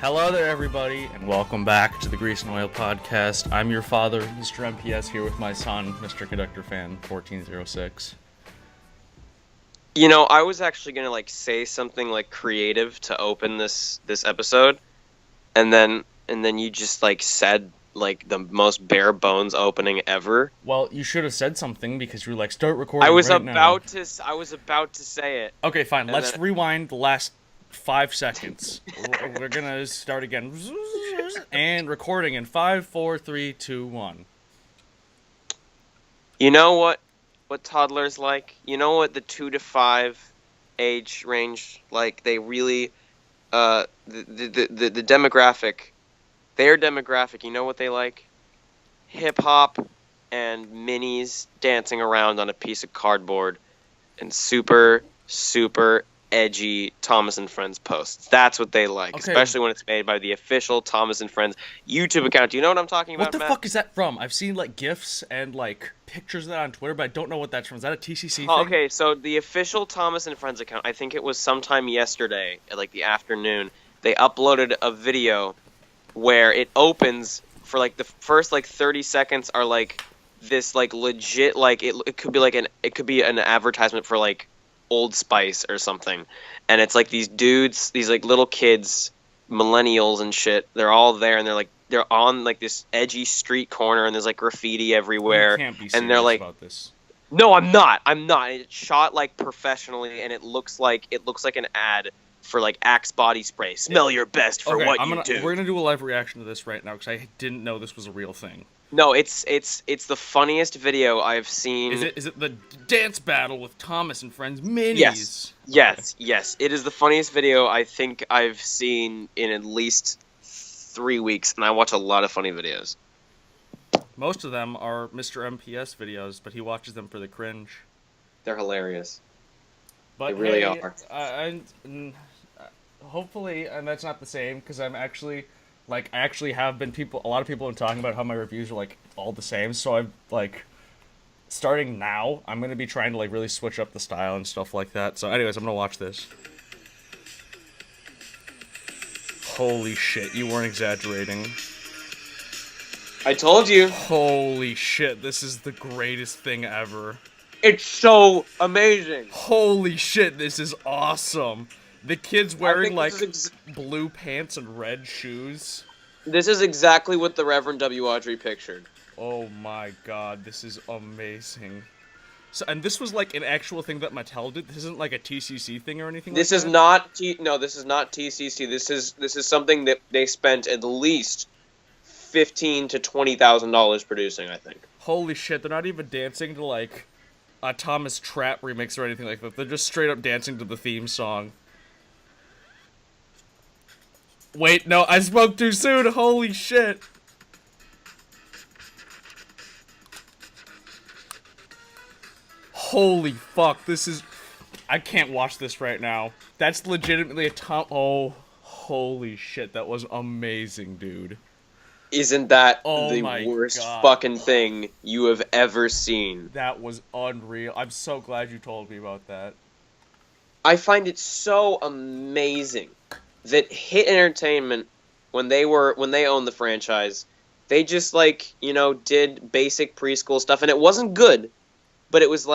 Hello there, everybody, and welcome back to the Grease and Oil Podcast. I'm your father, Mr. MPS, here with my son, Mr. Conductor Fan 1406. You know, I was actually gonna say something creative to open this episode, and then you just said the most bare bones opening ever. Well, you should have said something because you were start recording. I was right now. I was about to say it. Okay, fine. Let's rewind the last 5 seconds. We're gonna start again. And recording in 5, 4, 3, 2, 1. You know what toddlers like? You know what the 2 to 5 age range they really the demographic, their demographic, you know what they like? Hip hop and minis dancing around on a piece of cardboard and super edgy Thomas and Friends posts. That's what they like, okay. Especially when it's made by the official Thomas and Friends YouTube account. Do you know what I'm talking about, What the Matt? fuck is that from? I've seen GIFs and pictures of that on Twitter, but I don't know what that's from. Is that a TCC thing? Okay, so the official Thomas and Friends account, I think it was sometime yesterday at the afternoon, they uploaded a video where it opens for the first 30 seconds are this legit it could be an advertisement for Old Spice or something, and it's these dudes, these little kids, millennials and shit. They're all there, and they're on this edgy street corner, and there's graffiti everywhere. You can't be serious and they're about this. No, I'm not. It's shot professionally, and it looks like an ad for Axe body spray. Smell your best for what you do. We're gonna do a live reaction to this right now because I didn't know this was a real thing. No, it's the funniest video I've seen. Is it the dance battle with Thomas and Friends minis? Yes. It is the funniest video I think I've seen in at least 3 weeks, and I watch a lot of funny videos. Most of them are Mr. MPS videos, but he watches them for the cringe. They're hilarious. But they really are. Hopefully, and that's not the same, because I'm actually... I actually have been a lot of people have been talking about how my reviews are, all the same, so I'm, starting now, I'm going to be trying to, really switch up the style and stuff like that. So, anyways, I'm going to watch this. Holy shit, you weren't exaggerating. I told you. Holy shit, this is the greatest thing ever. It's so amazing. Holy shit, this is awesome. The kid's wearing, blue pants and red shoes. This is exactly what the Reverend W. Audrey pictured. Oh my god, this is amazing. So, and this was, an actual thing that Mattel did? This isn't, a TCC thing or anything this like is that? No, this is not TCC. This is something that they spent at least $15,000 to $20,000 producing, I think. Holy shit, they're not even dancing to, a Thomas Trap remix or anything like that. They're just straight up dancing to the theme song. Wait, no, I spoke too soon. Holy shit. Holy fuck, this is... I can't watch this right now. That's legitimately a top... Oh, holy shit, that was amazing, dude. Isn't that the worst fucking thing you have ever seen? That was unreal. I'm so glad you told me about that. I find it so amazing that Hit Entertainment, when they owned the franchise, they just did basic preschool stuff, and it wasn't good, but it was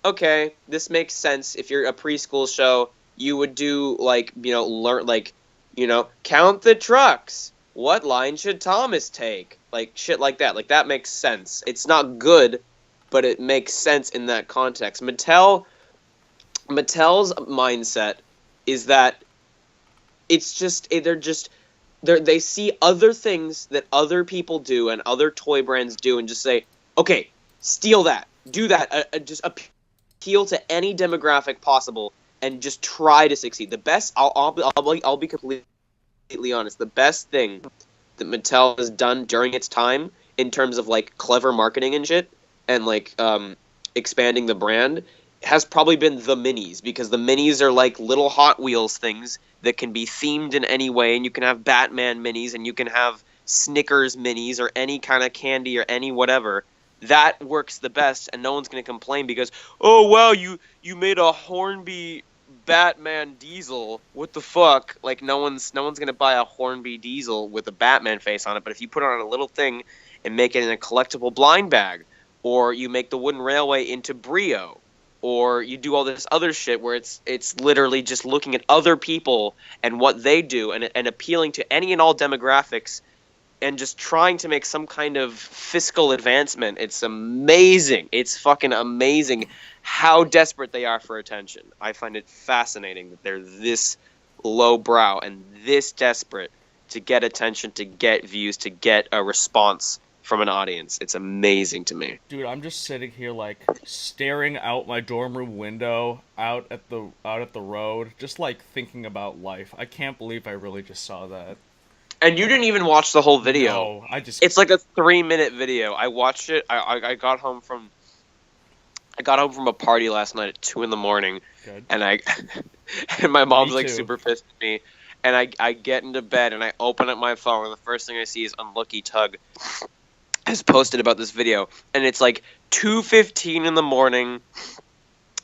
okay, this makes sense. If you're a preschool show, you would do learn count the trucks. What line should Thomas take? Shit like that. That makes sense. It's not good, but it makes sense in that context. Mattel's mindset is that they see other things that other people do and other toy brands do and just say, okay, steal that, do that, just appeal to any demographic possible and just try to succeed. The best, I'll be completely honest, the best thing that Mattel has done during its time in terms of clever marketing and shit and expanding the brand has probably been the minis, because the minis are little Hot Wheels things that can be themed in any way, and you can have Batman minis, and you can have Snickers minis, or any kind of candy, or any whatever. That works the best, and no one's going to complain because, oh wow, you made a Hornby Batman diesel. What the fuck? Like no one's gonna buy a Hornby diesel with a Batman face on it. But if you put it on a little thing and make it in a collectible blind bag, or you make the wooden railway into Brio, or you do all this other shit where it's literally just looking at other people and what they do and appealing to any and all demographics and just trying to make some kind of fiscal advancement. It's amazing. It's fucking amazing how desperate they are for attention. I find it fascinating that they're this lowbrow and this desperate to get attention, to get views, to get a response from an audience. It's amazing to me. Dude, I'm just sitting here like staring out my dorm room window out at the road, just like thinking about life. I can't believe I really just saw that. And you didn't even watch the whole video. No, it's like a 3-minute video. I watched it. I got home from a party last night at 2 a.m. Good. And and my mom's Me like too. super pissed at me. And I get into bed and I open up my phone and the first thing I see is Unlucky Tug has posted about this video, and it's like 2:15 in the morning,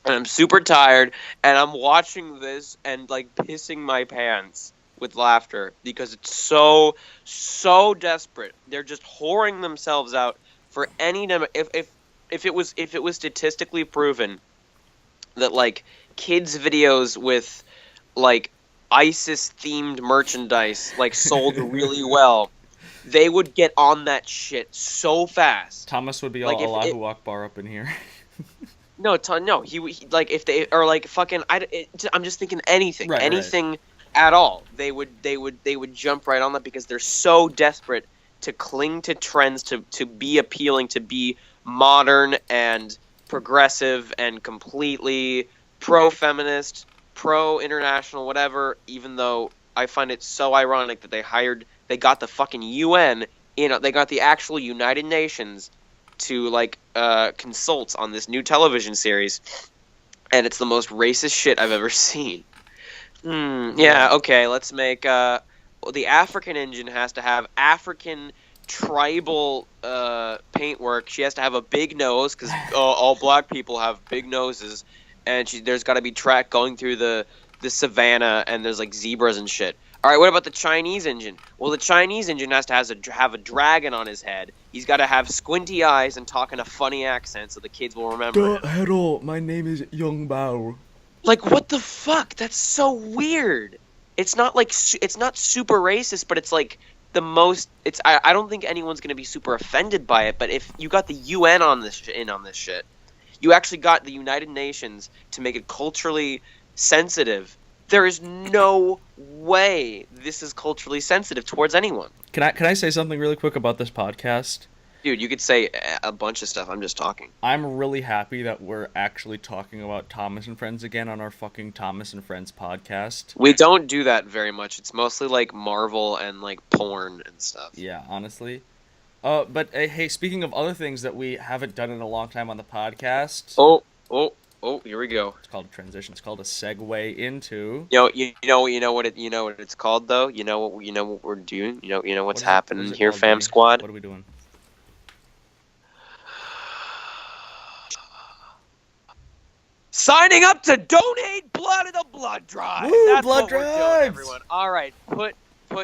and I'm super tired, and I'm watching this and like pissing my pants with laughter because it's so desperate. They're just whoring themselves out for any if it was statistically proven that like kids videos with like ISIS themed merchandise like sold really well, they would get on that shit so fast. Thomas would be Like, all if Allahu Akbar up in here. No, he like if they or like fucking I'm just thinking anything, Right. at all. They would jump right on that because they're so desperate to cling to trends, to be appealing, to be modern and progressive and completely pro-feminist, pro-international, whatever. Even though I find it so ironic that they got the fucking UN, they got the actual United Nations to like consult on this new television series, and it's the most racist shit I've ever seen. Yeah, okay, let's make the African engine has to have African tribal paintwork. She has to have a big nose because all black people have big noses, and there's got to be track going through the savannah, and there's like zebras and shit. All right, what about the Chinese engine? Well, the Chinese engine has to have a dragon on his head. He's got to have squinty eyes and talk in a funny accent so the kids will remember him. Hello, my name is Young Bao. Like, what the fuck? That's so weird. It's not like it's not super racist, but it's like the most. I don't think anyone's gonna be super offended by it. But if you got the UN on this shit, you actually got the United Nations to make it culturally sensitive. There is no way this is culturally sensitive towards anyone. Can I say something really quick about this podcast? Dude, you could say a bunch of stuff. I'm just talking. I'm really happy that we're actually talking about Thomas and Friends again on our fucking Thomas and Friends podcast. We don't do that very much. It's mostly like Marvel and like porn and stuff. Yeah, honestly. But hey, speaking of other things that we haven't done in a long time on the podcast. Oh, here we go. It's called a transition. It's called a segue into. You know what it's called though. You know what we're doing. You know what's happening here, called, fam buddy? squad. What are we doing? Signing up to donate blood in the blood drive. Woo, That's blood what we're doing, drives! everyone. All right, put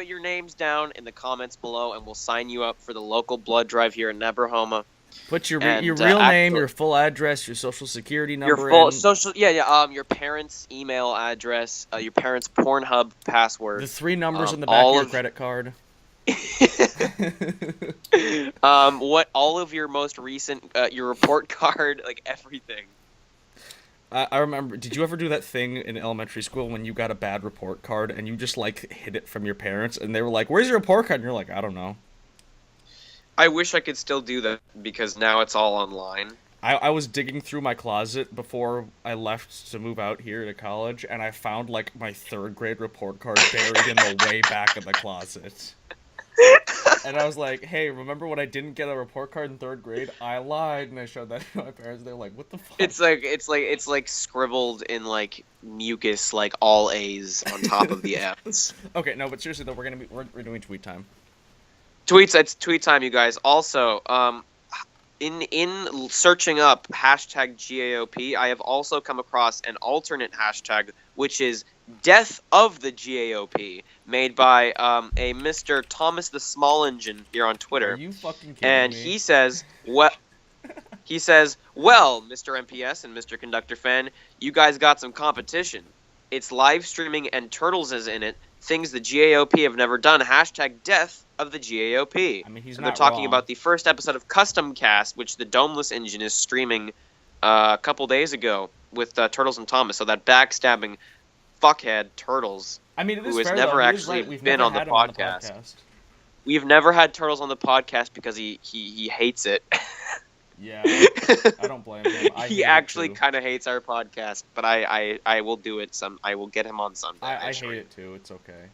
your names down in the comments below, and we'll sign you up for the local blood drive here in Nebrahoma. Put your And, real name, your full address, your social security number, Your full in. social, your parents' email address, your parents' Pornhub password. The 3 numbers in the back of all your of- credit card. What all of your most recent, your report card, like everything. I remember, did you ever do that thing in elementary school when you got a bad report card and you just, like, hid it from your parents and they were like, where's your report card? And you're like, I don't know. I wish I could still do that because now it's all online. I was digging through my closet before I left to move out here to college and I found, like, my 3rd grade report card buried in the way back of the closet. And I was like, hey, remember when I didn't get a report card in 3rd grade? I lied, and I showed that to my parents. They're like, what the fuck? It's like scribbled in like mucus, like all A's on top of the F's. Okay, no, but seriously though, we're doing tweet time. It's tweet time, you guys. Also, in searching up hashtag GAOP, I have also come across an alternate hashtag, which is Death of the GAOP, made by a Mr. Thomas the Small Engine here on Are Twitter. you fucking kidding And me? he says, well, Mr. MPS and Mr. Conductor Fan, you guys got some competition. It's live streaming and Turtles is in it. Things the GAOP have never done. Hashtag Death of the GAOP. I mean, he's And they're not talking wrong. about the first episode of Custom Cast, which the Domeless Engine is streaming a couple days ago with Turtles and Thomas. So that backstabbing fuckhead Turtles, I mean, it is who has fair, never though. He is actually right. We've been never on the had him on the podcast. We've never had Turtles on the podcast because he hates it. Yeah, I don't blame him. I hate He it, actually too. kind of hates our podcast, but I will do it I will get him on someday. I actually. hate it too. It's okay.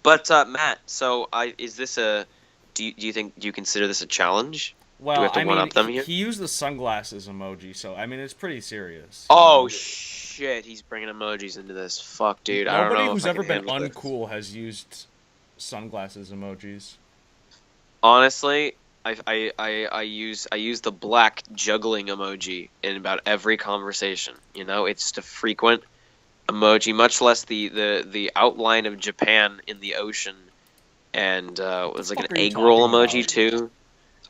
But Matt, so is this a? Do you consider this a challenge? Well, Do we have to I one-up them mean, here? he used the sunglasses emoji, so I mean, it's pretty serious. Oh shit, he's bringing emojis into this. Fuck, dude. I don't Nobody know who's if I ever can been handle this. uncool has used sunglasses emojis. Honestly, I use the black juggling emoji in about every conversation. You know, it's just a frequent emoji, much less the outline of Japan in the ocean, and it was like What an are you egg roll talking emoji about? too.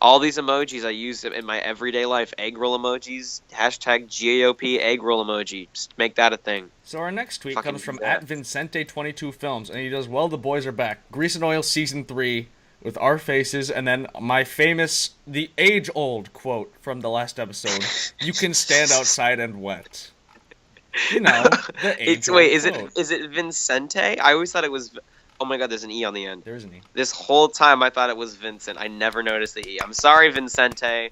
All these emojis I use in my everyday life. Egg roll emojis. Hashtag GAOP egg roll emoji. Just make that a thing. So our next tweet Fucking comes from do that. @Vincente22 Films, and he does, well, the boys are back. Grease and Oil Season 3 with our faces, and then my famous, the age-old quote from the last episode, you can stand outside and wet. You know, the age-old quote. Is it Vincente? I always thought it was. Oh my god, there's an E on the end. There isn't he. This whole time I thought it was Vincent. I never noticed the E. I'm sorry, Vincente.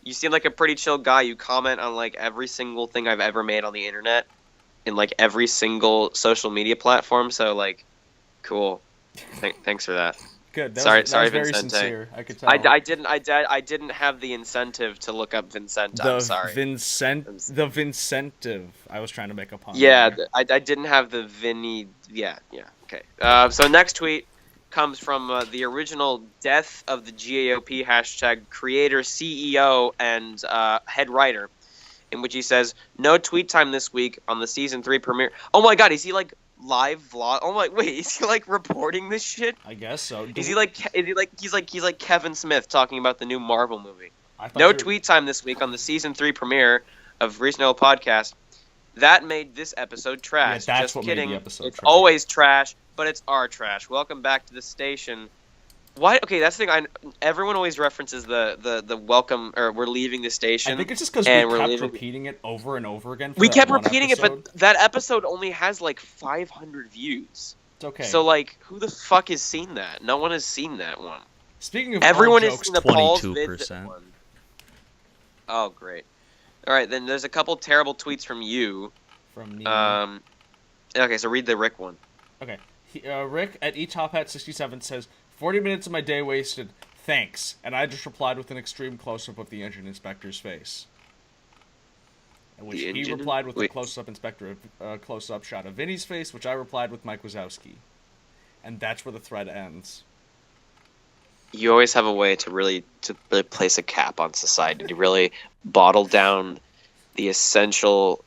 You seem like a pretty chill guy. You comment on like every single thing I've ever made on the internet, in like every single social media platform. So like, cool. Thanks for that. Good. That Sorry, was sorry, very Vincente. sincere. I could tell. I didn't have the incentive to look up Vincent. I'm sorry. The Vincentive. I was trying to make a pun. Yeah, there. I didn't have the Vinny. Yeah, okay. So next tweet comes from the original Death of the GAOP hashtag creator, CEO, and head writer, in which he says, no tweet time this week on the season 3 premiere. Oh my god, is he like live vlog? Oh my, wait, is he like reporting this shit? I guess so. He's like Kevin Smith talking about the new Marvel movie. I thought No you were- tweet time this week on the season 3 premiere of Reasonable Podcast. That made this episode trash. Yeah, that's Just what made kidding. the episode It's trash. always trash, but it's our trash. Welcome back to the station. Why? Okay, that's the thing. Everyone always references the welcome, or we're leaving the station. I think it's just because and we we're kept leaving- repeating it over and over again. For We that kept one repeating episode. it, but that episode only has like 500 views. It's okay. So like, who the fuck has seen that? No one has seen that one. Speaking of Everyone all has jokes, seen the Paul's 22%. one. Oh, great. All right, then there's a couple terrible tweets from you. From me. Okay, so read the Rick one. Okay. Rick at eTopHat67 says, 40 minutes of my day wasted. Thanks. And I just replied with an extreme close-up of the engine inspector's face. In which The he engine? replied with a Wait. close-up shot of Vinny's face, which I replied with Mike Wazowski. And that's where the thread ends. You always have a way to really place a cap on society, to really bottle down the essential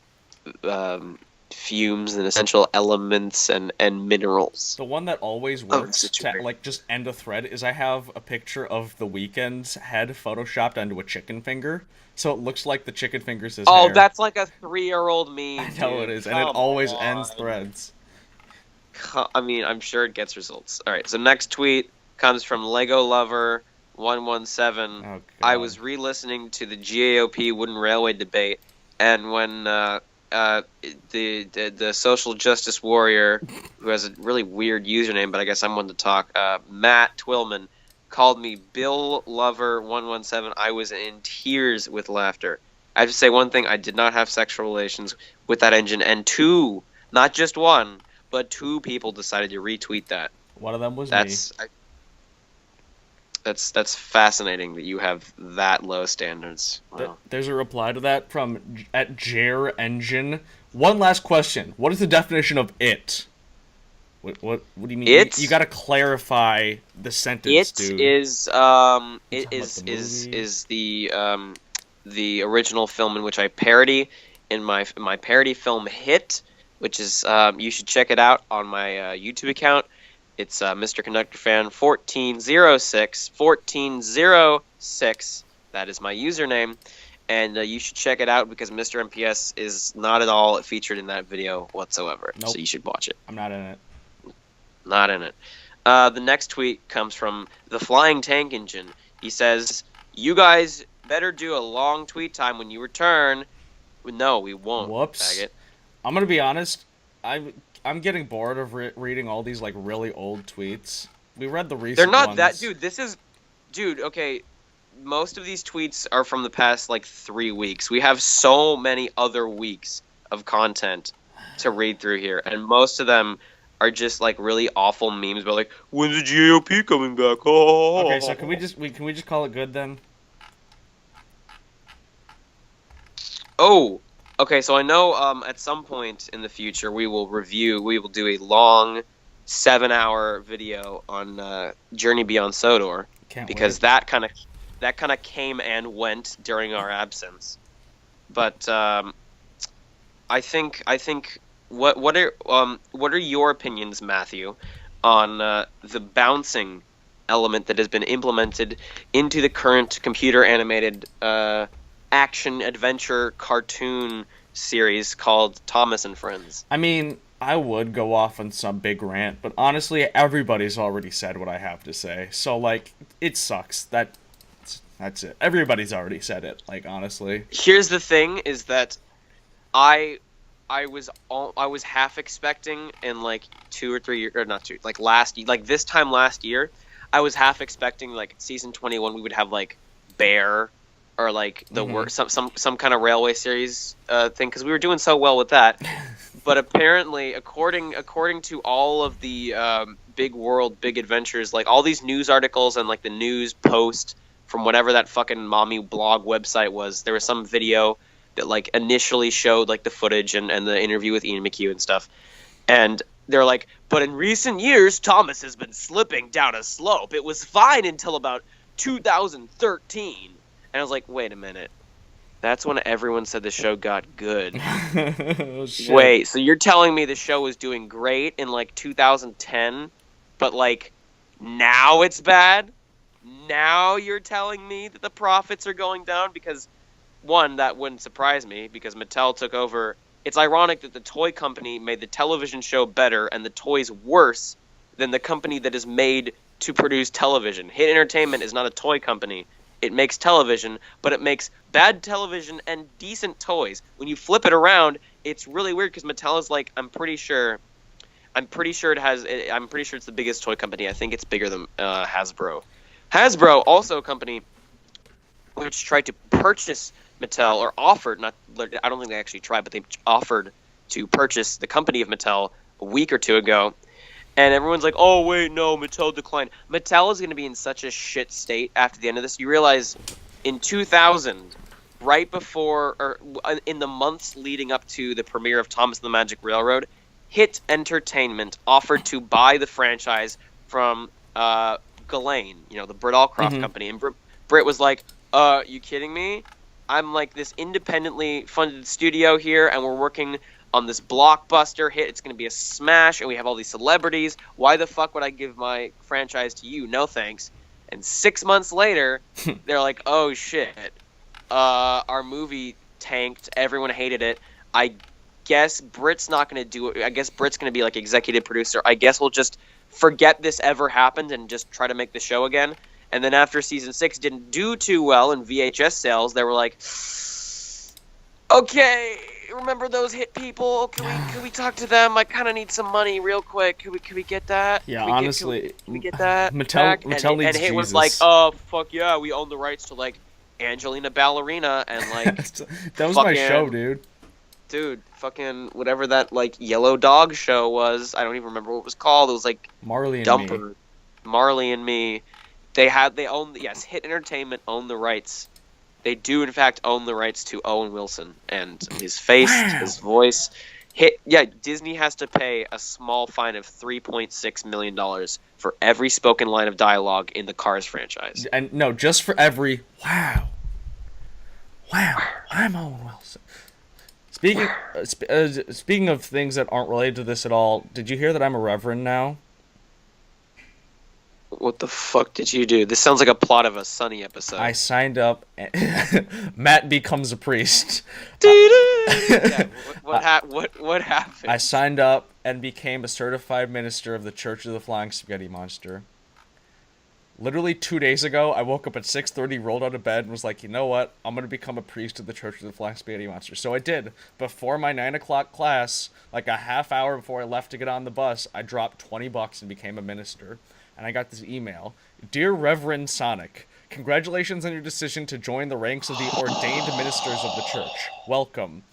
fumes and essential elements and minerals. The one that always Oh, works it's to true. like just end a thread is I have a picture of the Weeknd's head photoshopped onto a chicken finger, so it looks like the chicken finger's his Oh, hair. that's like a 3-year-old meme. I know dude. it is, and it Come always on. ends threads. I mean, I'm sure it gets results. All right, so next tweet comes from Lego Lover 117. Oh, I God. was re-listening to the GAOP Wooden Railway debate, and when the social justice warrior, who has a really weird username, but I guess I'm one to talk, Matt Twillman, called me Bill Lover 117, I was in tears with laughter. I have to say one thing: I did not have sexual relations with that engine, and two, not just one, but two people decided to retweet that. One of them was That's that's fascinating that you have that low standards. me. Wow. There's a reply to that from at Jer Engine. One last question: what is the definition of it? What do you mean? It You gotta clarify the sentence, it dude. is You it talking about the movie? is the original film in which I parody in my parody film Hit, which is you should check it out on my YouTube account. It's Mr. Conductor Fan 1406. That is my username, and you should check it out because Mr. MPS is not at all featured in that video whatsoever. Nope. So you should watch it. I'm not in it. Not in it. The next tweet comes from the Flying Tank Engine. He says, "You guys better do a long tweet time when you return." No, we won't. Whoops. Faggot. I'm gonna be honest. I'm getting bored of reading all these like really old tweets. We read the recent They're not ones. that, dude. Dude. Okay, most of these tweets are from the past like 3 weeks. We have so many other weeks of content to read through here, and most of them are just like really awful memes about like, when's the GAOP coming back? Oh. Okay, so can we just call it good then? Oh, okay. So I know at some point in the future we will do a long 7-hour video on Journey Beyond Sodor Can't because wait. that kind of came and went during our absence. But I think what are your opinions, Matthew, on the bouncing element that has been implemented into the current computer animated action adventure cartoon series called Thomas and Friends? I mean, I would go off on some big rant, but honestly, everybody's already said what I have to say. So like, it sucks. That's it. Everybody's already said it. Like honestly. Here's the thing: is that I was half expecting in like 2 or 3 years, or not two, like this time last year, I was half expecting like season 21 we would have like Bear or like the work some kind of railway series thing because we were doing so well with that. But apparently, according to all of the big world, big adventures, like all these news articles and like the news post from whatever that fucking mommy blog website was, there was some video that like initially showed like the footage and the interview with Ian McHugh and stuff. And they're like, but in recent years, Thomas has been slipping down a slope. It was fine until about 2013. And I was like, wait a minute. That's when everyone said the show got good. Oh, shit. Wait, so you're telling me the show was doing great in like 2010, but like now it's bad? Now you're telling me that the profits are going down? Because one, that wouldn't surprise me because Mattel took over. It's ironic that the toy company made the television show better and the toys worse than the company that is made to produce television. Hit Entertainment is not a toy company. It makes television, but it makes bad television and decent toys. When you flip it around, it's really weird because Mattel is like, I'm pretty sure it's the biggest toy company. I think it's bigger than Hasbro. Hasbro, also a company which tried to purchase Mattel, or offered, not, I don't think they actually tried, but they offered to purchase the company of Mattel a week or two ago. And everyone's like, oh, wait, no, Mattel declined. Mattel is going to be in such a shit state after the end of this. You realize in 2000, right before, or in the months leading up to the premiere of Thomas and the Magic Railroad, Hit Entertainment offered to buy the franchise from Ghislaine, the Britt Allcroft company. And Britt was like, you kidding me? I'm like this independently funded studio here, and we're working on this blockbuster hit. It's going to be a smash, and we have all these celebrities. Why the fuck would I give my franchise to you? No thanks. And 6 months later, they're like, oh shit, our movie tanked. Everyone hated it. I guess Britt's not going to do it. I guess Britt's going to be like executive producer. I guess we'll just forget this ever happened and just try to make the show again. And then after season 6 didn't do too well in VHS sales, they were like, okay, remember those Hit people? Can we talk to them? I kind of need some money real quick. Can we get that? Yeah, honestly, can we get that? Mattel back? needs and Hit was Jesus. like, oh fuck yeah, we own the rights to like Angelina Ballerina and like that was my fucking- show, dude. dude, fucking whatever that like yellow dog show was. I don't even remember what it was called. It was like Marley and Dumper, Me. Marley and Me. Hit Entertainment owned the rights. They do in fact own the rights to Owen Wilson and his face, his voice, Disney has to pay a small fine of $3.6 million for every spoken line of dialogue in the Cars franchise. And no, just for every wow, I'm Owen Wilson. Speaking of things that aren't related to this at all, did you hear that I'm a reverend now? What the fuck did you do? This sounds like a plot of a Sunny episode. I signed up. Matt becomes a priest. Yeah, what happened? I signed up and became a certified minister of the Church of the Flying Spaghetti Monster. Literally 2 days ago, I woke up at 6:30, rolled out of bed, and was like, you know what? I'm going to become a priest of the Church of the Flying Spaghetti Monster. So I did. Before my 9 o'clock class, like a half hour before I left to get on the bus, I dropped $20 and became a minister. And I got this email. Dear Reverend Sonic, congratulations on your decision to join the ranks of the ordained ministers of the church. Welcome.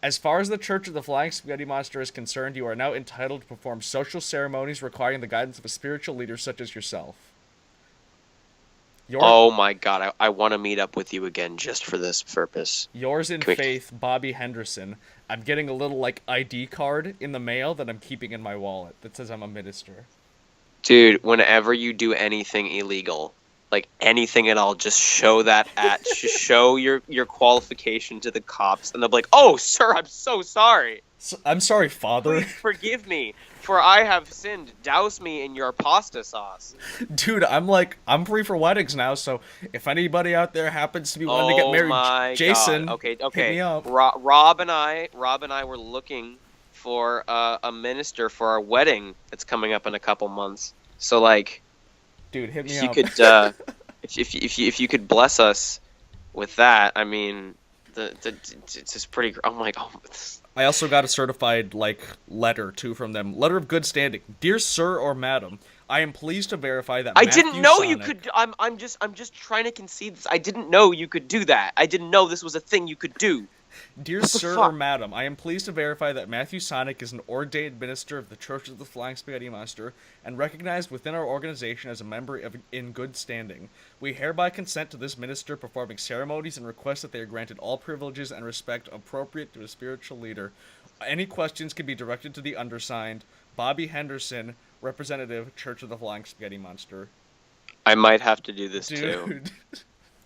As far as the Church of the Flying Spaghetti Monster is concerned, you are now entitled to perform social ceremonies requiring the guidance of a spiritual leader such as yourself. Oh my god, I want to meet up with you again just for this purpose. Yours in faith, Bobby Henderson. I'm getting a little, ID card in the mail that I'm keeping in my wallet that says I'm a minister. Dude, whenever you do anything illegal, anything at all, just show show your qualification to the cops, and they'll be like, "Oh, sir, I'm so sorry. I'm sorry, Father. Please forgive me, for I have sinned. Douse me in your pasta sauce." Dude, I'm free for weddings now, so if anybody out there happens to be wanting to get married, Jason, God. Okay. hit me up. Rob and I were looking for a minister for our wedding that's coming up in a couple months. So dude, hit me if up. You could, if you could bless us with that, I mean, it's just pretty. I'm like, oh. I also got a certified letter too from them. Letter of good standing, dear sir or madam. I am pleased to verify that I didn't know you could. I'm just trying to concede this. I didn't know you could do that. I didn't know this was a thing you could do. Dear sir or madam, I am pleased to verify that Matthew Sonic is an ordained minister of the Church of the Flying Spaghetti Monster and recognized within our organization as a member in good standing. We hereby consent to this minister performing ceremonies and request that they are granted all privileges and respect appropriate to a spiritual leader. Any questions can be directed to the undersigned, Bobby Henderson, representative, Church of the Flying Spaghetti Monster. I might have to do this Dude. too.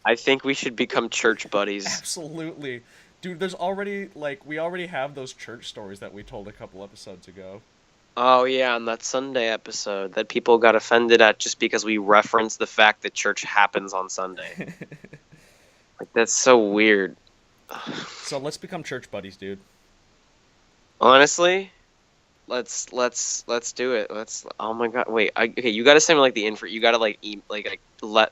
I think we should become church buddies. Absolutely. Dude, there's already, we already have those church stories that we told a couple episodes ago. Oh, yeah, on that Sunday episode that people got offended at just because we referenced the fact that church happens on Sunday. That's so weird. So let's become church buddies, dude. Honestly, let's do it. Oh my god, wait. Okay, you gotta send me the info. You gotta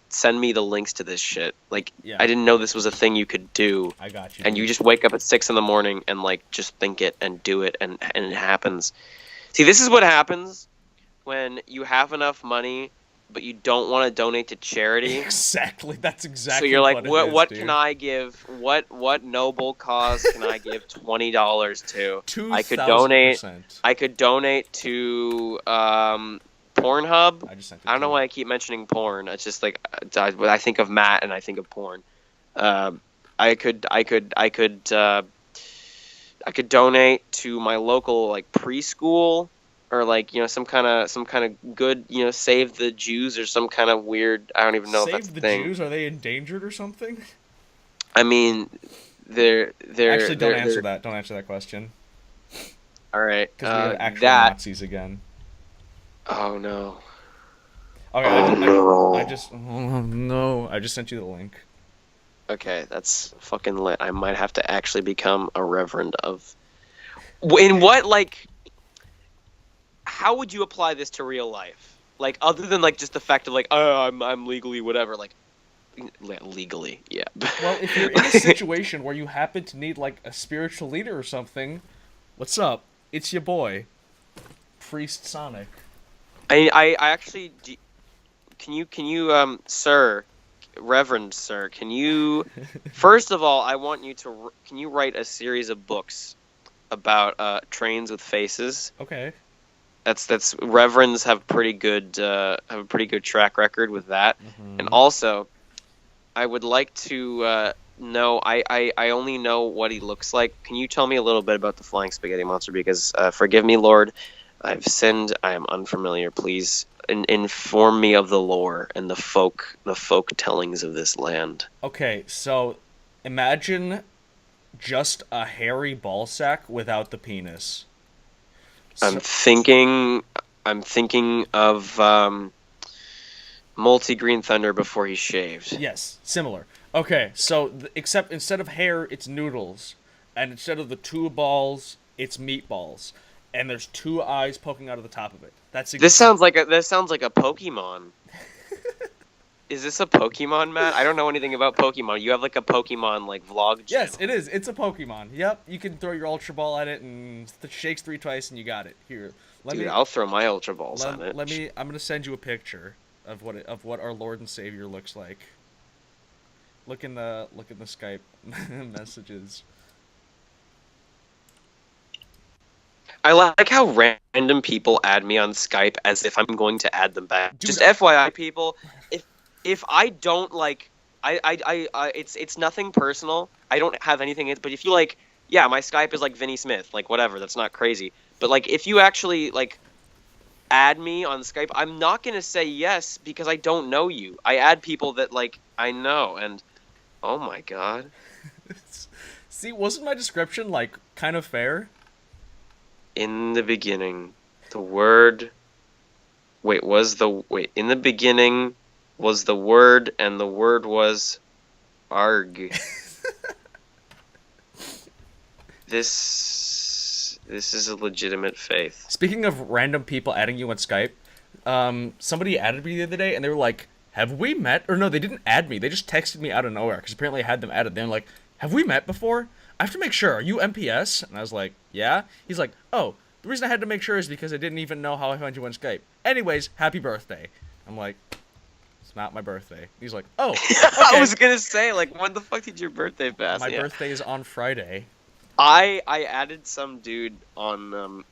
send me the links to this shit. Yeah. I didn't know this was a thing you could do. I got you. And you just wake up at 6 in the morning and just think it and do it and it happens. See, this is what happens when you have enough money but you don't want to donate to charity. Exactly. That's exactly. So you're like, what dude. Can I give? What noble cause can I give $20 to? 2,000%. I could donate to Pornhub. I don't know why I keep mentioning porn. It's just I think of Matt and I think of porn. I could donate to my local preschool. Or some kind of good, save the Jews or some kind of weird. I don't even know if that's the thing. Save the Jews? Are they endangered or something? I mean, they're actually don't answer that. Don't answer that question. All right, because we have actual Nazis again. Oh no. Okay, I just sent you the link. Okay, that's fucking lit. I might have to actually become a reverend of. In what How would you apply this to real life? Other than just the fact of I'm legally whatever, legally, yeah. Well, if you're in a situation where you happen to need a spiritual leader or something, what's up? It's your boy, Priest Sonic. I actually can you sir, Reverend sir, can you first of all I want you to can you write a series of books about trains with faces? Okay. That's Reverends have a pretty good track record with that. Mm-hmm. And also I would like to No, I only know what he looks like. Can you tell me a little bit about the flying spaghetti monster? Because forgive me, Lord, I've sinned. I am unfamiliar. Please inform me of the lore and the folk tellings of this land. Okay, so imagine just a hairy ball sack without the penis. I'm So, thinking I'm thinking of Multi Green Thunder before he shaved. yes, similar. Okay, so except instead of hair, it's noodles, and instead of the two balls, it's meatballs, and there's two eyes poking out of the top of it. That's This sounds like a Pokemon. Is this a Pokemon, Matt? I don't know anything about Pokemon. You have like a Pokemon like vlog yes, channel. it is. It's a Pokemon. Yep, you can throw your Ultra Ball at it and it shakes three twice, and you got it. Here, let Dude, me I'll throw my Ultra Balls on let it. me. I'm gonna send you a picture of what our Lord and Savior looks like. Look in the Skype messages. I like how random people add me on Skype as if I'm going to add them back. Dude, Just FYI, people, if I don't like, it's nothing personal. I don't have anything. But if you like, yeah, my Skype is like Vinny Smith, like whatever. That's not crazy. But like, if you actually like add me on Skype, I'm not gonna say yes because I don't know you. I add people that like I know, and oh my god. see, wasn't my description like kind of fair? In the beginning, the word. Wait, in the beginning was the word, and the word was arg. This is a legitimate faith. Speaking of random people adding you on Skype, somebody added me the other day, and they were like, "Have we met?" Or no, they didn't add me. They just texted me out of nowhere because apparently I had them added. They're like, "Have we met before? I have to make sure. Are you MPS?" And I was like, "Yeah." He's like, "Oh, the reason I had to make sure is because I didn't even know how I found you on Skype. Anyways, happy birthday." I'm like, "It's not my birthday." He's like, "Oh, I okay." was gonna say, like, when the fuck did your birthday pass? My Yeah. birthday is on Friday. I added some dude on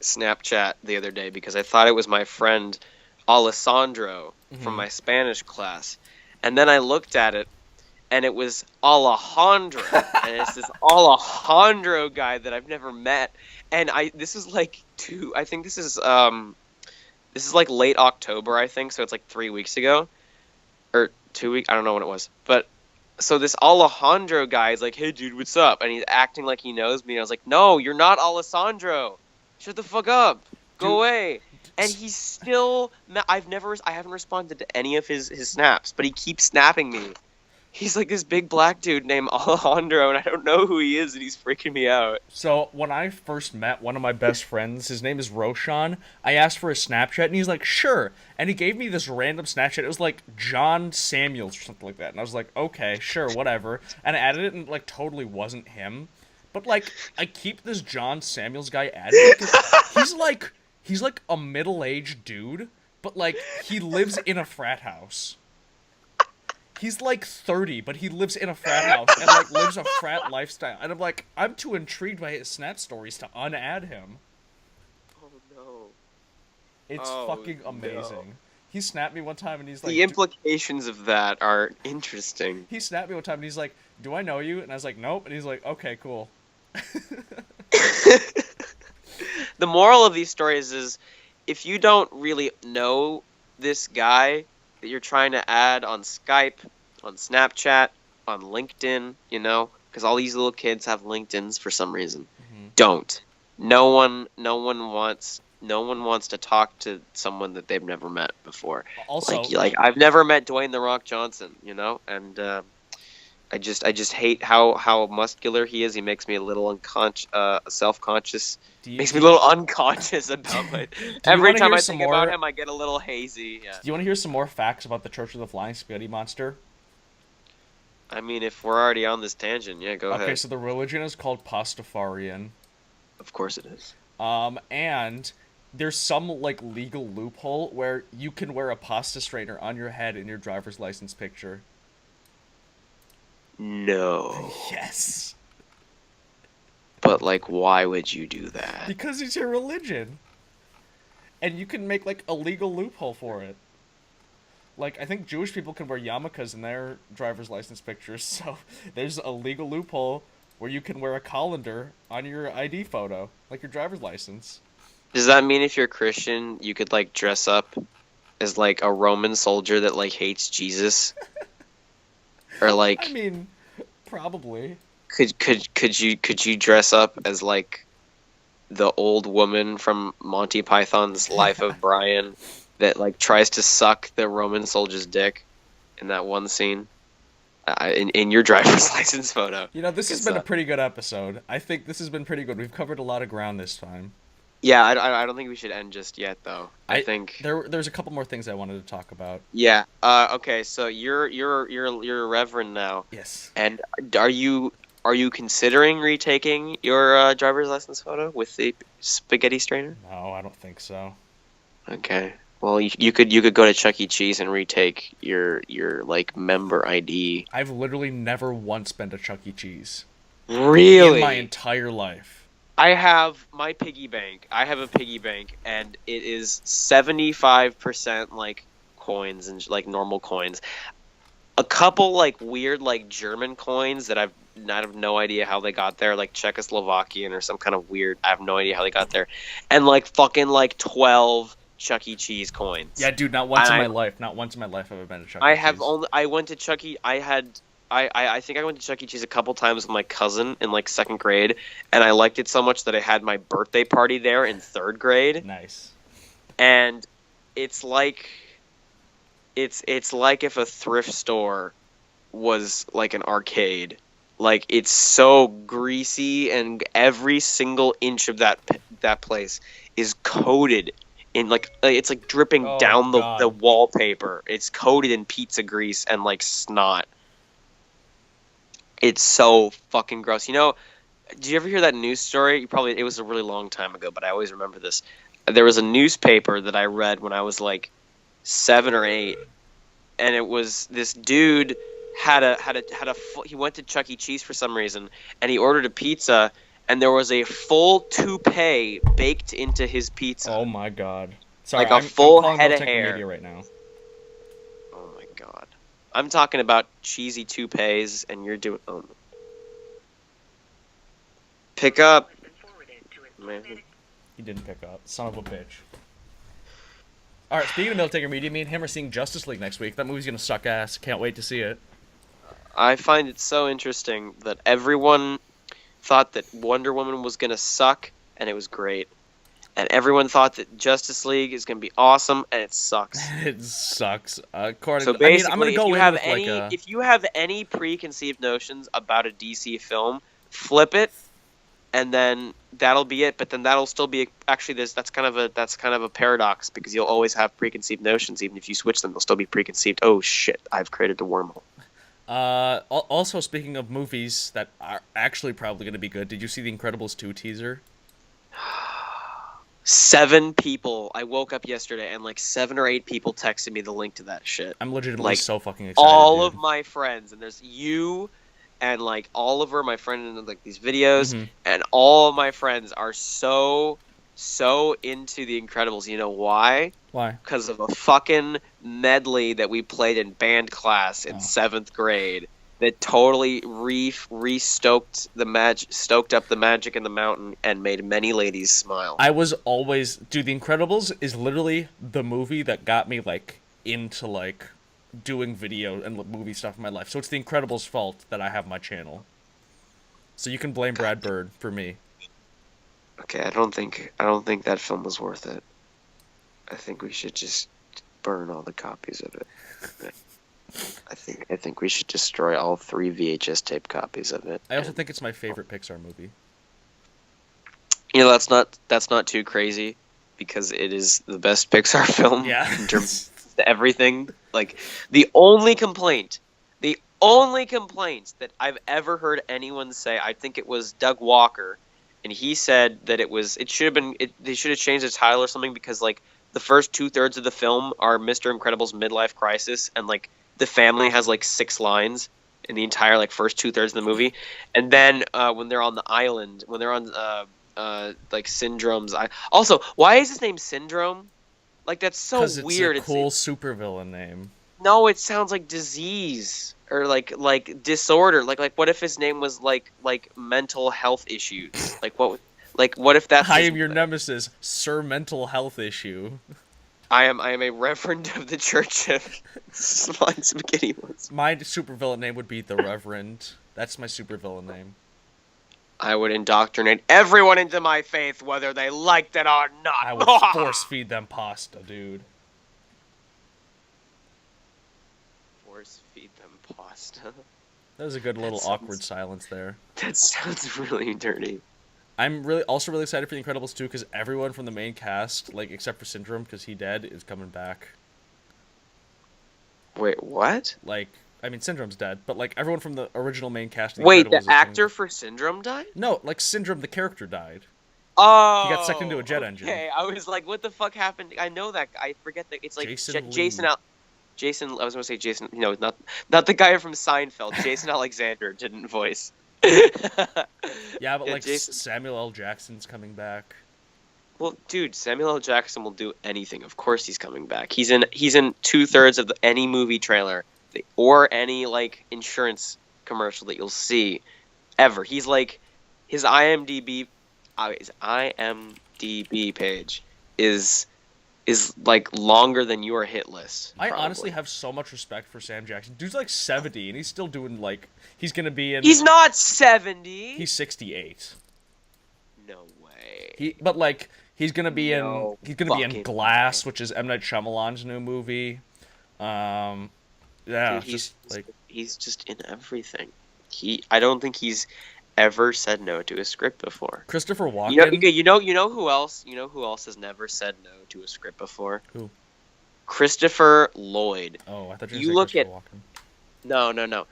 Snapchat the other day because I thought it was my friend Alessandro from Hmm. my Spanish class, and then I looked at it and it was Alejandro, and it's this Alejandro guy that I've never met, and this is like I think this is like late October, I think, so it's like 3 weeks ago or 2 weeks, I don't know when it was, but so this Alejandro guy is like, "Hey, dude, what's up?" And he's acting like he knows me. And I was like, "No, you're not Alessandro. Shut the fuck up. Go Dude, away." And he's still. I haven't responded to any of his snaps, but he keeps snapping me. He's like this big black dude named Alejandro, and I don't know who he is, and he's freaking me out. so when I first met one of my best friends, his name is Roshan. I asked for a Snapchat, and he's like, "Sure." And he gave me this random Snapchat. It was like John Samuels or something like that. And I was like, "Okay, sure, whatever." And I added it, and like totally wasn't him. But like, I keep this John Samuels guy added because he's like a middle-aged dude, but like he lives in a frat house. He's like 30, but he lives in a frat house and like lives a frat lifestyle. And I'm like, I'm too intrigued by his snap stories to unadd him. Oh no. It's Oh fucking no. amazing. He snapped me one time and he's The like, implications of that are interesting. he snapped me one time and he's like, "Do I know you?" And I was like, "Nope." And he's like, "Okay, cool." The moral of these stories is if you don't really know this guy that you're trying to add on Skype, on Snapchat, on LinkedIn, because all these little kids have LinkedIn's for some reason. Hmm. Don't. No one wants to talk to someone that they've never met before. Also, Like I've never met Dwayne the Rock Johnson, and I just hate how muscular he is. He makes me a little self-conscious. do you Makes me do, a little unconscious about it. do you Every want to time hear I some think about more? him, I get a little hazy. Yeah. Do you want to hear some more facts about the Church of the Flying Spaghetti Monster? I mean, if we're already on this tangent, yeah, go Okay, ahead. so the religion is called Pastafarian. Of course it is. And there's some like legal loophole where you can wear a pasta strainer on your head in your driver's license picture. No. Yes, But like, why would you do that? because it's your religion, and you can make like a legal loophole for it. like I think Jewish people can wear yarmulkes in their driver's license pictures, so there's a legal loophole where you can wear a colander on your ID photo, like your driver's license. Does that mean if you're a Christian, you could like dress up as like a Roman soldier that like hates Jesus, or I like mean, probably. could you dress up as like the old woman from Monty Python's Life of Brian that like tries to suck the Roman soldier's dick in that one scene in your driver's license photo? You know, this has It's been a pretty good episode. I think this has been pretty good. We've covered a lot of ground this time. yeah. I don't think we should end just yet though. I think there's a couple more things I wanted to talk about. yeah. Okay. So you're a reverend now, Yes. and are you considering retaking your driver's license photo with the spaghetti strainer? No, I don't think so. Okay. Well, you could go to Chuck E. Cheese and retake your like member ID. I've literally never once been to Chuck E. Cheese Really? in my entire life. I have my piggy bank. I have a piggy bank, and it is 75% like coins and like normal coins. A couple like weird like German coins that I have no idea how they got there, like Czechoslovakian or some kind of weird. I have no idea how they got there, and like fucking like 12 Chuck E. Cheese coins. Yeah, dude, not once in my life. Not once in my life have I been to Chuck E. I Cheese. have only. I went to Chuck E. I think I went to Chuck E. Cheese a couple times with my cousin in like second grade, and I liked it so much that I had my birthday party there in third grade. Nice. And it's like, it's like if a thrift store was like an arcade. Like it's so greasy, and every single inch of that place is coated in like it's like dripping Oh, down the God. wallpaper. It's coated in pizza grease and like snot. It's so fucking gross. You know, did you ever hear that news story? It was a really long time ago, but I always remember this. There was a newspaper that I read when I was like 7 or 8, and it was this dude he went to Chuck E. Cheese for some reason, and he ordered a pizza, and there was a full toupee baked into his pizza. Oh my God. Sorry, Like a full calling head of Baltic hair. Media right now. Oh my god. I'm talking about cheesy toupees, and you're doing. Oh. Pick up. Man. He didn't pick up. Son of a bitch. All right, speaking of Militaker Media, me and him are seeing Justice League next week. That movie's gonna suck ass. Can't wait to see it. I find it so interesting that everyone thought that Wonder Woman was gonna suck, and it was great. And everyone thought that Justice League is gonna be awesome, and it sucks. It sucks. According So to, I mean, basically, I'm gonna if go you in have with any, like a. if you have any preconceived notions about a DC film, flip it, and then that'll be it. But then that'll still be actually that's kind of a paradox, because you'll always have preconceived notions, even if you switch them, they'll still be preconceived. Oh shit! I've created a wormhole. Also, speaking of movies that are actually probably gonna be good, did you see the Incredibles 2 teaser? 7 people. I woke up yesterday and like 7 or 8 people texted me the link to that shit. I'm legitimately Like, so fucking excited. All dude. of my friends, and there's you and like Oliver, my friend in like these videos, Mhm. and all of my friends are so into the Incredibles. You know why? Why? Because of a fucking medley that we played in band class in 7th grade that totally stoked up the magic in the mountain and made many ladies smile. I was always, dude. The Incredibles is literally the movie that got me like into like doing video and movie stuff in my life. So it's the Incredibles' fault that I have my channel. So you can blame Brad Bird for me. Okay, I don't think that film was worth it. I think we should just burn all the copies of it. I think we should destroy all 3 VHS tape copies of it. I also think it's my favorite Pixar movie. You know, that's not too crazy, because it is the best Pixar film Yeah. in terms of everything. Like the only complaint that I've ever heard anyone say, I think it was Doug Walker, and he said that they should have changed the title or something, because like the first 2/3 of the film are Mr. Incredible's midlife crisis, and like the family has like 6 lines in the entire like first 2/3 of the movie, and then when they're on the island, when they're on like Syndrome's also, why is his name Syndrome? Like that's so Because it's weird. a cool supervillain name. No, it sounds like disease or like disorder. Like what if his name was like mental health issues? What if that's I his? am your nemesis, Sir Mental Health Issue. I am a reverend of the Church of Flying Spaghetti Monster. My supervillain name would be the Reverend. That's my supervillain name. I would indoctrinate everyone into my faith, whether they liked it or not. I would force feed them pasta, dude. Force feed them pasta. That was a good little sounds- awkward silence there. That sounds really dirty. I'm really excited for The Incredibles 2 because everyone from the main cast, like except for Syndrome because he dead, is coming back. Wait, what? Like, I mean, Syndrome's dead, but like everyone from the original main cast. Of Wait, Incredibles the is coming actor back. for Syndrome died? No, like Syndrome, the character died. Oh, He got sucked into a jet engine. Okay, I was like, what the fuck happened? I know that. I forget that. It's like Jason Jason Lee. Jason. I was gonna say Jason. No, not the guy from Seinfeld. Jason Alexander didn't voice. Yeah, but Yeah, like Jason- Samuel L. Jackson's coming back. Well, dude, Samuel L. Jackson will do anything. Of course, he's coming back. He's in 2/3 of any movie trailer or any like insurance commercial that you'll see ever. He's like his IMDb page is like longer than your hit list. I probably. honestly have so much respect for Sam Jackson. Dude's like 70 and he's still doing like he's gonna be in. He's not 70. He's 68. No way. But like he's gonna be No in fucking Glass, way. which is M Night Shyamalan's new movie. Yeah, Dude, he's just in everything. I don't think he's ever said no to a script before. Christopher Walken. You know who else? You know who else has never said no to a script before? Who? Christopher Lloyd. Oh, I thought you You were look Christopher Walken. No.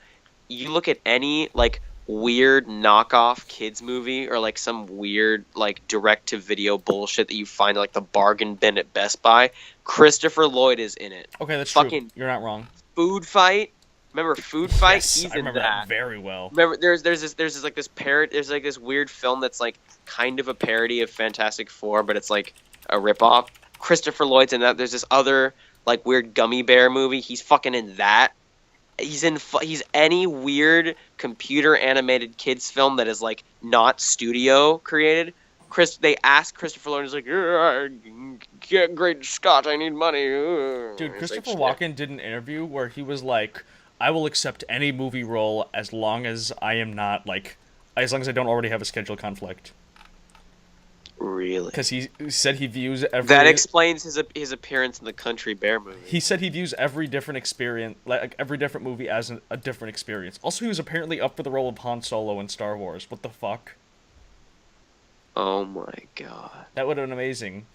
You look at any like weird knockoff kids movie or like some weird like direct to video bullshit that you find at, like the bargain bin at Best Buy. Christopher Lloyd is in it. Okay, that's Fucking- true. You're not wrong. Food Fight. Remember Food Fight? Yes, He's I in remember that. very well. Remember, there's this like this parrot. There's like this weird film that's like kind of a parody of Fantastic Four, but it's like a ripoff. Christopher Lloyd's in that. There's this other like weird gummy bear movie. He's fucking in that. He's any weird computer animated kids film that is like not studio created. They asked Christopher Lloyd, he's like, get great Scott, I need money. Dude, It's Christopher like, Walken did an interview where he was like, I will accept any movie role as long as I am not like, as long as I don't already have a schedule conflict. Really? Because he said he views every. That explains his appearance in the Country Bear movie. He said he views every different experience, like every different movie, as a different experience. Also, he was apparently up for the role of Han Solo in Star Wars. What the fuck? Oh my god. That would have been amazing.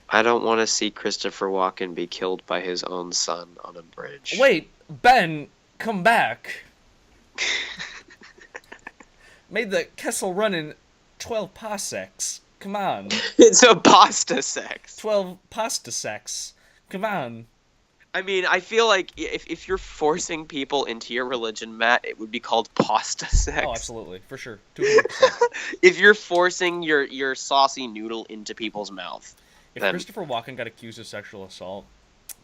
I don't want to see Christopher Walken be killed by his own son on a bridge. Wait, Ben, come back. Made the Kessel run in 12 parsecs. Come on. It's a pasta sex. 12 pasta secs. Come on. I mean, I feel like if you're forcing people into your religion, Matt, it would be called pasta sex. Oh, absolutely. For sure. 200%. If you're forcing your saucy noodle into people's mouth. If Then- Christopher Walken got accused of sexual assault,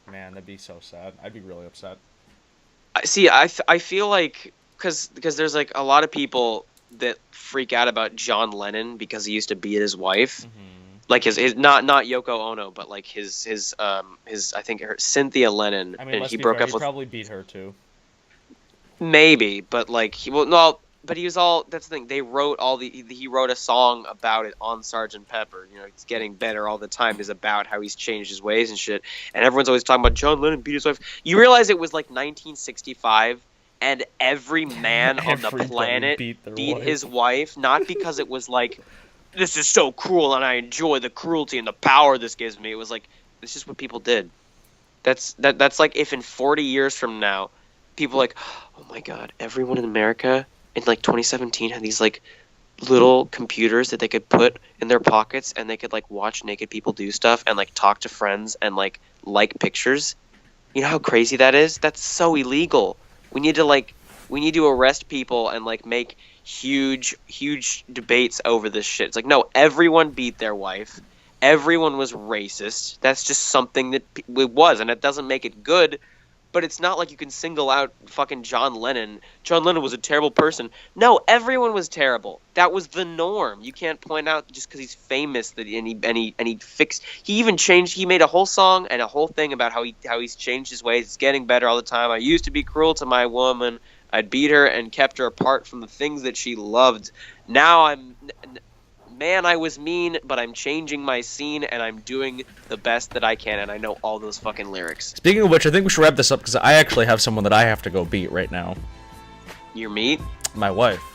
man, that'd be so sad. I'd be really upset. I feel like because there's like a lot of people that freak out about John Lennon because he used to beat his wife, Mm-hmm. like his not Yoko Ono, but like his I think Cynthia Lennon, I mean, and let's he be broke fair, up he with probably beat her too. maybe, but like he was all that's the thing. He wrote a song about it on Sgt. Pepper. You know, it's getting better all the time. Is about how he's changed his ways and shit. And everyone's always talking about John Lennon beat his wife. You realize it was like 1965, and every man on the Everybody planet beat their beat wife. his wife, not because it was like this is so cruel and I enjoy the cruelty and the power this gives me. It was like it's just what people did. That's like if in 40 years from now, people are like, oh my god, everyone in America in like 2017 had these like little computers that they could put in their pockets and they could like watch naked people do stuff and like talk to friends and like pictures. You know how crazy that is? That's so illegal. We need to arrest people and like make huge debates over this shit. It's like, no, everyone beat their wife. Everyone was racist. That's just something that it was, and it doesn't make it good, but it's not like you can single out fucking John Lennon. John Lennon was a terrible person. No, everyone was terrible. That was the norm. You can't point out just because he's famous that he fixed. He even changed. He made a whole song and a whole thing about how he's changed his ways. It's getting better all the time. I used to be cruel to my woman. I'd beat her and kept her apart from the things that she loved. Now man, I was mean, but I'm changing my scene, and I'm doing the best that I can, and I know all those fucking lyrics. Speaking of which, I think we should wrap this up, because I actually have someone that I have to go beat right now. Your meat? My wife.